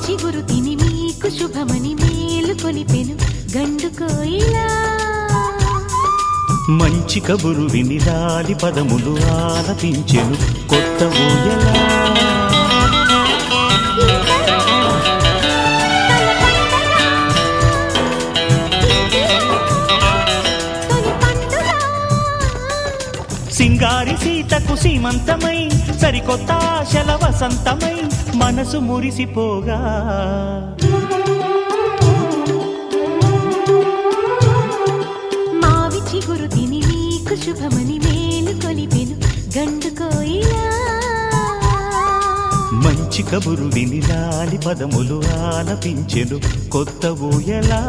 చిగురు తిని మీకు శుభమని మేలు కొలిపెను గండు కోయిలా. మంచి కబురు విని లాలి పదములు ఆలపించెను కొత్త ఊయలా. సింగారి సీతకు సీమంతమై సరికొత్త ఆశల వసంతమై మనసు మురిసిపోగా. మావి చిగురు తిని మీకు శుభమని మేలు కొలిపెను గండు కోయిలా. మంచి కబురు విని లాలి పదములు ఆలపించెను కొత్త ఊయలా.